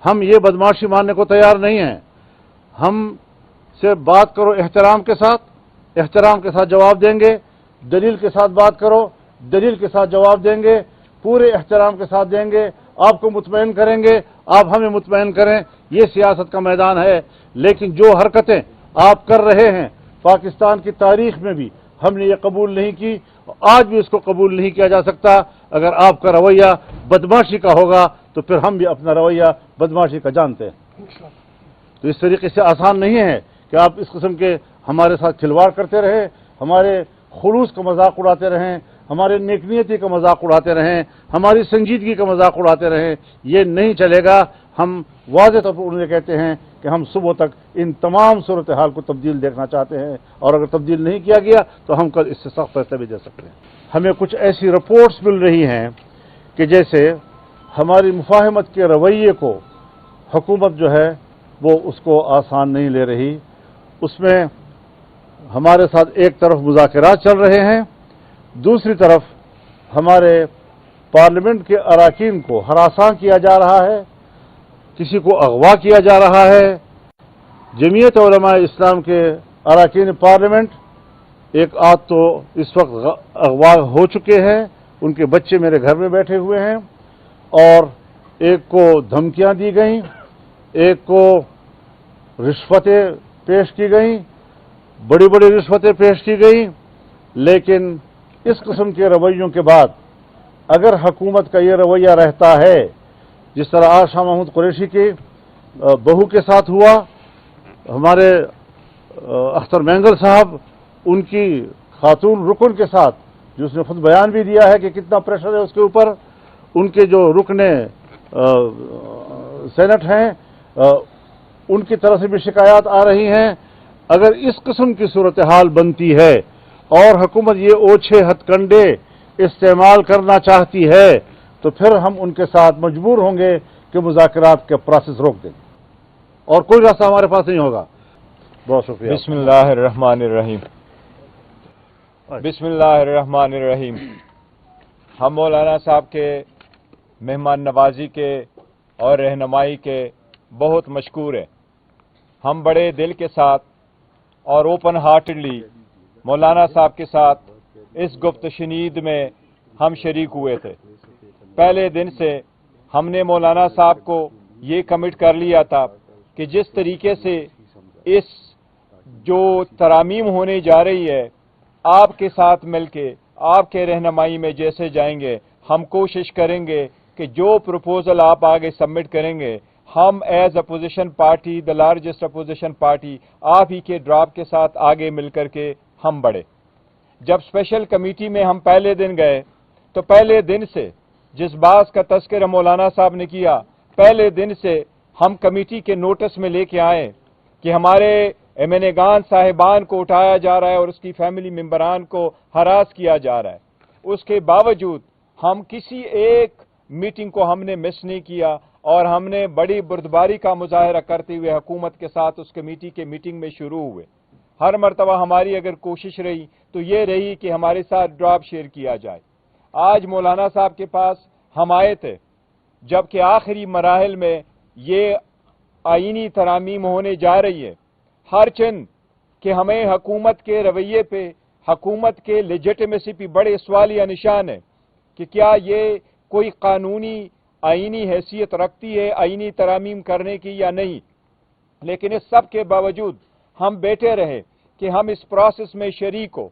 ہم یہ بدمعاشی ماننے کو تیار نہیں ہیں. ہم سے بات کرو احترام کے ساتھ جواب دیں گے. دلیل کے ساتھ بات کرو، دلیل کے ساتھ جواب دیں گے، پورے احترام کے ساتھ دیں گے، آپ کو مطمئن کریں گے، آپ ہمیں مطمئن کریں. یہ سیاست کا میدان ہے. لیکن جو حرکتیں آپ کر رہے ہیں پاکستان کی تاریخ میں بھی ہم نے یہ قبول نہیں کی، آج بھی اس کو قبول نہیں کیا جا سکتا. اگر آپ کا رویہ بدمعاشی کا ہوگا تو پھر ہم بھی اپنا رویہ بدمعاشی کا جانتے ہیں. تو اس طریقے سے آسان نہیں ہے کہ آپ اس قسم کے ہمارے ساتھ کھلواڑ کرتے رہیں، ہمارے خلوص کا مذاق اڑاتے رہیں، ہمارے نیکنیتی کا مذاق اڑاتے رہیں، ہماری سنجیدگی کا مذاق اڑاتے رہیں. یہ نہیں چلے گا. ہم واضح طور پر انہیں کہتے ہیں کہ ہم صبح تک ان تمام صورتحال کو تبدیل دیکھنا چاہتے ہیں، اور اگر تبدیل نہیں کیا گیا تو ہم کل اس سے سخت فیصلے بھی دے سکتے ہیں. ہمیں کچھ ایسی رپورٹس مل رہی ہیں کہ جیسے ہماری مفاہمت کے رویے کو حکومت جو ہے وہ اس کو آسان نہیں لے رہی. اس میں ہمارے ساتھ ایک طرف مذاکرات چل رہے ہیں، دوسری طرف ہمارے پارلیمنٹ کے اراکین کو ہراساں کیا جا رہا ہے، کسی کو اغوا کیا جا رہا ہے. جمعیت علماء اسلام کے اراکین پارلیمنٹ ایک آدھ تو اس وقت اغوا ہو چکے ہیں، ان کے بچے میرے گھر میں بیٹھے ہوئے ہیں، اور ایک کو دھمکیاں دی گئیں، ایک کو رشوتیں پیش کی گئیں، بڑی بڑی رشوتیں پیش کی گئیں. لیکن اس قسم کے رویوں کے بعد اگر حکومت کا یہ رویہ رہتا ہے، جس طرح آج شاہ محمود قریشی کی بہو کے ساتھ ہوا، ہمارے اختر مینگل صاحب ان کی خاتون رکن کے ساتھ، جو اس نے خود بیان بھی دیا ہے کہ کتنا پریشر ہے اس کے اوپر، ان کے جو رکن سینٹ ہیں ان کی طرف سے بھی شکایات آ رہی ہیں. اگر اس قسم کی صورتحال بنتی ہے اور حکومت یہ اوچھے ہتھ کنڈے استعمال کرنا چاہتی ہے تو پھر ہم ان کے ساتھ مجبور ہوں گے کہ مذاکرات کا پروسیس روک دیں، اور کوئی راستہ ہمارے پاس نہیں ہوگا. بہت شکریہ. بسم اللہ الرحمن الرحیم. بسم اللہ الرحمن الرحیم. ہم مولانا صاحب کے مہمان نوازی کے اور رہنمائی کے بہت مشکور ہیں. ہم بڑے دل کے ساتھ اور اوپن ہارٹڈلی مولانا صاحب کے ساتھ اس گفت شنید میں ہم شریک ہوئے تھے. پہلے دن سے ہم نے مولانا صاحب کو یہ کمٹ کر لیا تھا کہ جس طریقے سے اس جو ترامیم ہونے جا رہی ہے آپ کے ساتھ مل کے آپ کے رہنمائی میں جیسے جائیں گے، ہم کوشش کریں گے کہ جو پروپوزل آپ آگے سبمٹ کریں گے ہم as opposition party, the largest opposition party, آپ ہی کے ڈرافٹ کے ساتھ آگے مل کر کے ہم بڑھے. جب اسپیشل کمیٹی میں ہم پہلے دن گئے تو پہلے دن سے جس بات کا تذکرہ مولانا صاحب نے کیا، پہلے دن سے ہم کمیٹی کے نوٹس میں لے کے آئے کہ ہمارے ایمنگان صاحبان کو اٹھایا جا رہا ہے اور اس کی فیملی ممبران کو ہراس کیا جا رہا ہے. اس کے باوجود ہم کسی ایک میٹنگ کو ہم نے مس نہیں کیا، اور ہم نے بڑی بردباری کا مظاہرہ کرتے ہوئے حکومت کے ساتھ اس کمیٹی کے میٹنگ میں شروع ہوئے. ہر مرتبہ ہماری اگر کوشش رہی تو یہ رہی کہ ہمارے ساتھ ڈراپ شیئر کیا جائے. آج مولانا صاحب کے پاس ہم آئے تھے جبکہ آخری مراحل میں یہ آئینی ترامیم ہونے جا رہی ہے. ہر چند کہ ہمیں حکومت کے رویے پہ، حکومت کے لیجیٹمیسی پہ بڑے سوالیہ نشان ہے کہ کیا یہ کوئی قانونی آئینی حیثیت رکھتی ہے آئینی ترامیم کرنے کی یا نہیں. لیکن اس سب کے باوجود ہم بیٹھے رہے کہ ہم اس پروسیس میں شریک ہو،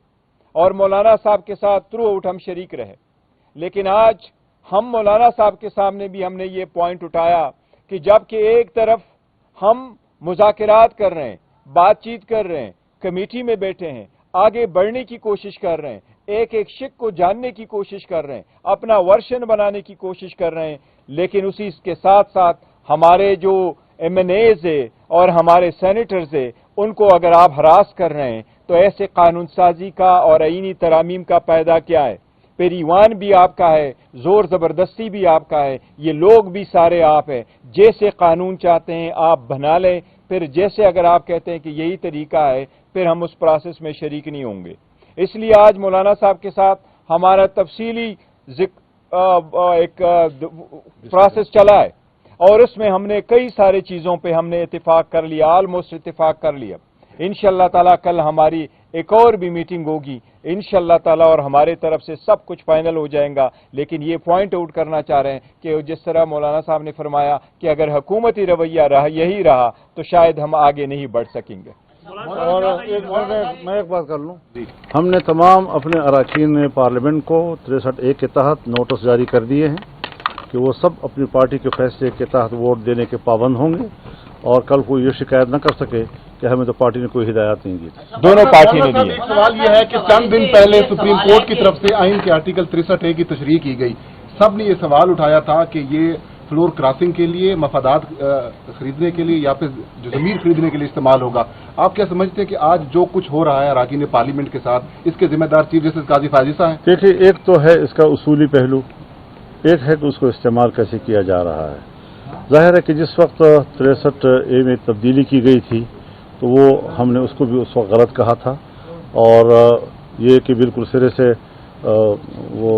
اور مولانا صاحب کے ساتھ تھرو آؤٹ ہم شریک رہے. لیکن آج ہم مولانا صاحب کے سامنے بھی ہم نے یہ پوائنٹ اٹھایا کہ جبکہ ایک طرف ہم مذاکرات کر رہے ہیں، بات چیت کر رہے ہیں، کمیٹی میں بیٹھے ہیں، آگے بڑھنے کی کوشش کر رہے ہیں، ایک ایک شک کو جاننے کی کوشش کر رہے ہیں، اپنا ورشن بنانے کی کوشش کر رہے ہیں، لیکن اسی کے ساتھ ساتھ ہمارے جو ایم این ایز ہے اور ہمارے سینیٹرز ہے ان کو اگر آپ ہراس کر رہے ہیں تو ایسے قانون سازی کا اور آئینی ترامیم کا پیدا کیا ہے؟ پھر ایوان بھی آپ کا ہے، زور زبردستی بھی آپ کا ہے، یہ لوگ بھی سارے آپ ہیں. جیسے قانون چاہتے ہیں آپ بنا لیں، پھر جیسے اگر آپ کہتے ہیں کہ یہی طریقہ ہے پھر ہم اس پروسیس میں شریک نہیں ہوں گے. اس لیے آج مولانا صاحب کے ساتھ ہمارا تفصیلی ایک پروسیس چلا ہے. اور اس میں ہم نے کئی سارے چیزوں پہ ہم نے اتفاق کر لیا، آلموسٹ اتفاق کر لیا۔ انشاءاللہ تعالیٰ کل ہماری ایک اور بھی میٹنگ ہوگی انشاءاللہ تعالیٰ، اور ہمارے طرف سے سب کچھ فائنل ہو جائے گا۔ لیکن یہ پوائنٹ آؤٹ کرنا چاہ رہے ہیں کہ جس طرح مولانا صاحب نے فرمایا کہ اگر حکومتی رویہ یہی رہا تو شاید ہم آگے نہیں بڑھ سکیں گے۔ اور میں ایک بات کر لوں، ہم نے تمام اپنے اراکین پارلیمنٹ کو 63A کے تحت نوٹس جاری کر دیے ہیں کہ وہ سب اپنی پارٹی کے فیصلے کے تحت ووٹ دینے کے پابند ہوں گے، اور کل کوئی یہ شکایت نہ کر سکے کہ ہمیں تو پارٹی نے کوئی ہدایات نہیں دی۔ دونوں پارٹی نے دی۔ ایک سوال یہ ہے کہ چند دن پہلے سپریم کورٹ کی طرف سے آئین کے آرٹیکل 63A کی تشریح کی گئی، سب نے یہ سوال اٹھایا تھا کہ یہ فلور کراسنگ کے لیے، مفادات خریدنے کے لیے یا پھر جو زمین خریدنے کے لیے استعمال ہوگا۔ آپ کیا سمجھتے ہیں کہ آج جو کچھ ہو رہا ہے اراکین پارلیمنٹ کے ساتھ، اس کے ذمہ دار چیف جسٹس قاضی فائز عیسیٰ ہیں؟ دیکھیے، ایک تو ہے اس کا اصولی پہلو، ایک ہے کہ اس کو استعمال کیسے کیا جا رہا ہے۔ ظاہر ہے کہ جس وقت 63A میں تبدیلی کی گئی تھی تو وہ ہم نے اس کو بھی اس وقت غلط کہا تھا، اور یہ کہ بالکل سرے سے وہ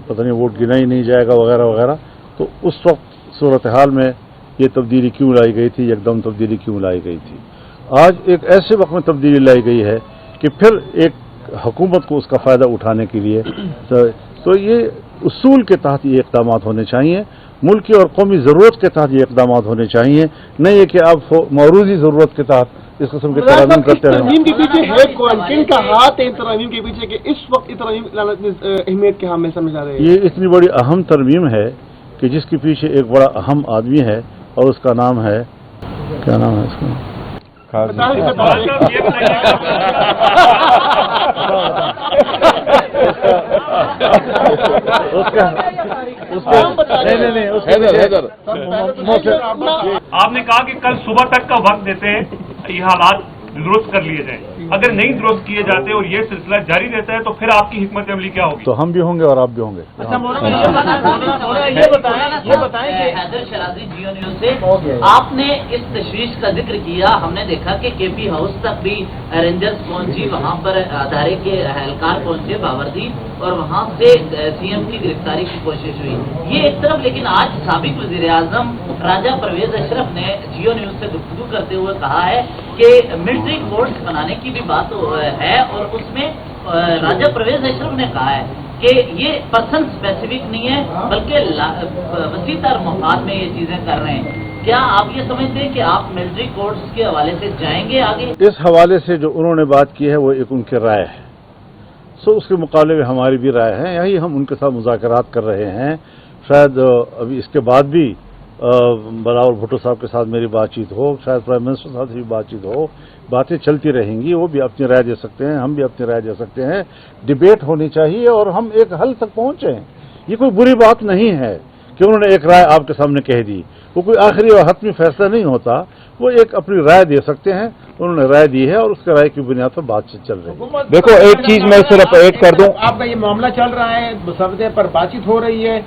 پتہ نہیں ووٹ گنا ہی نہیں جائے گا وغیرہ وغیرہ، تو اس وقت صورتحال میں یہ تبدیلی کیوں لائی گئی تھی، یکدم تبدیلی کیوں لائی گئی تھی۔ آج ایک ایسے وقت میں تبدیلی لائی گئی ہے کہ پھر ایک حکومت کو اس کا فائدہ اٹھانے کے لیے تو یہ اصول کے تحت یہ اقدامات ہونے چاہیے، ملکی اور قومی ضرورت کے تحت یہ اقدامات ہونے چاہیے، نہیں یہ کہ آپ معروضی ضرورت کے تحت اس قسم کے ترمیم کرتے رہیں۔ ترمیم کے پیچھے ہے کون، کن کا ہاتھ ہے ان ترمیم کے پیچھے کہ اس وقت ترمیم اہمیت کے ہم میں سمجھا رہے ہیں؟ یہ اتنی بڑی اہم ترمیم ہے کہ جس کے پیچھے ایک بڑا اہم آدمی ہے، اور اس کا نام ہے، کیا نام ہے اس کا؟ آپ نے کہا کہ کل صبح تک کا وقت دیتے ہیں یہ حالات درست کر لیے جائیں، اگر نہیں درست کیے جاتے اور یہ سلسلہ جاری رہتا ہے تو پھر آپ کی حکمت عملی کیا ہوگی؟ تو ہم بھی ہوں گے اور آپ بھی ہوں گے۔ یہ بتائیں کہ حیدر شرازی جیو نیوز سے آپ نے اس تشویش کا ذکر کیا، ہم نے دیکھا کہ کے پی ہاؤس تک بھی رینجرز پہنچی، وہاں پر ادارے کے اہلکار پہنچے باوردی، اور وہاں سے سی ایم کی گرفتاری کی کوشش ہوئی۔ یہ ایک طرف، لیکن آج سابق وزیر اعظم راجہ پرویز اشرف نے جیو نیوز سے گفتگو کرتے ہوئے کہا ہے کہ ملٹری کورٹس بنانے کی بھی بات ہے، اور اس میں راجہ پرویز اشرف نے کہا ہے کہ یہ پرسن اسپیسیفک نہیں ہے بلکہ وسیع تر مفاد میں یہ چیزیں کر رہے ہیں۔ کیا آپ یہ سمجھتے ہیں کہ آپ ملٹری کورٹس کے حوالے سے جائیں گے آگے؟ اس حوالے سے جو انہوں نے بات کی ہے وہ ایک ان کی رائے ہے، اس کے مقابلے میں ہماری بھی رائے ہے، یہی ہم ان کے ساتھ مذاکرات کر رہے ہیں۔ شاید ابھی اس کے بعد بھی بلاول بھٹو صاحب کے ساتھ میری بات چیت ہو، شاید پرائم منسٹر صاحب سے بھی بات چیت ہو، باتیں چلتی رہیں گی، وہ بھی اپنی رائے دے سکتے ہیں، ہم بھی اپنی رائے دے سکتے ہیں، ڈیبیٹ ہونی چاہیے اور ہم ایک حل تک پہنچیں۔ یہ کوئی بری بات نہیں ہے کہ انہوں نے ایک رائے آپ کے سامنے کہہ دی، وہ کوئی آخری اور حتمی فیصلہ نہیں ہوتا، وہ ایک اپنی رائے دے سکتے ہیں، انہوں نے رائے دی ہے اور اس کے رائے کی بنیاد پر بات چیت چل رہی ہے۔ دیکھو ایک چیز میں صرف ایڈ کر دوں، آپ کا یہ معاملہ چل رہا ہے، مسودے پر بات چیت ہو رہی ہے،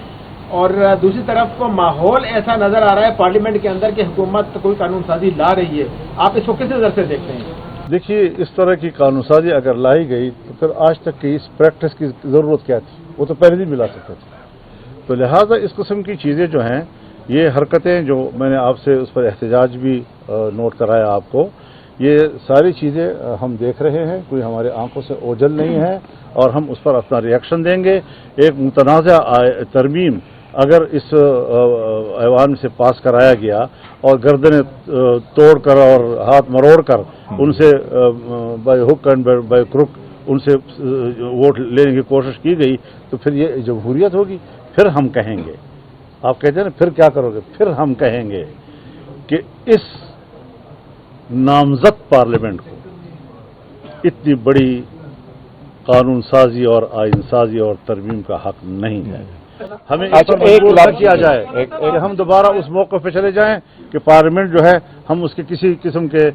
اور دوسری طرف ماحول ایسا نظر آ رہا ہے پارلیمنٹ کے اندر کہ حکومت کوئی قانون سازی لا رہی ہے، آپ اس کو کس نظر سے دیکھتے ہیں؟ دیکھیے، اس طرح کی قانون سازی اگر لائی گئی تو پھر آج تک کی اس پریکٹس کی ضرورت کیا تھی؟ وہ تو پہلے دن بھی لا سکتے تھے۔ تو لہٰذا اس قسم کی چیزیں جو ہیں، یہ حرکتیں جو میں نے آپ سے اس پر احتجاج بھی نوٹ کرایا آپ کو، یہ ساری چیزیں ہم دیکھ رہے ہیں، کوئی ہمارے آنکھوں سے اوجھل نہیں ہے، اور ہم اس پر اپنا ری ایکشن دیں گے۔ ایک متنازع ترمیم اگر اس ایوان سے پاس کرایا گیا اور گردنیں توڑ کر اور ہاتھ مروڑ کر ان سے by hook and by crook ان سے ووٹ لینے کی کوشش کی گئی تو پھر یہ جمہوریت ہوگی؟ پھر ہم کہیں گے، آپ کہتے ہیں نا پھر کیا کرو گے، پھر ہم کہیں گے کہ اس نامزد پارلیمنٹ کو اتنی بڑی قانون سازی اور آئین سازی اور ترمیم کا حق نہیں ہے۔ ہمیں ایک کیا جائے کہ ہم دوبارہ اس موقع پہ چلے جائیں کہ پارلیمنٹ جو ہے ہم اس کے کسی قسم کے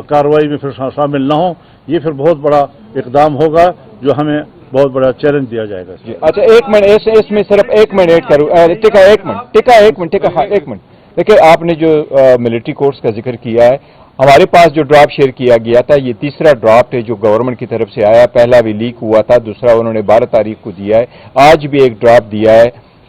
کارروائی میں پھر شامل نہ ہوں، یہ پھر بہت بڑا اقدام ہوگا جو ہمیں بہت بڑا چیلنج دیا جائے گا۔ اچھا ایک منٹ، اس میں صرف ایک منٹ ایڈ کروں، ایک منٹ دیکھیں، آپ نے جو ملٹری کورٹس کا ذکر کیا ہے، ہمارے پاس جو ڈرافٹ شیئر کیا گیا تھا، یہ تیسرا ڈرافٹ ہے جو گورنمنٹ کی طرف سے آیا، پہلا بھی لیک ہوا تھا، دوسرا انہوں نے 12 تاریخ کو دیا ہے، آج بھی ایک ڈرافٹ دیا ہے۔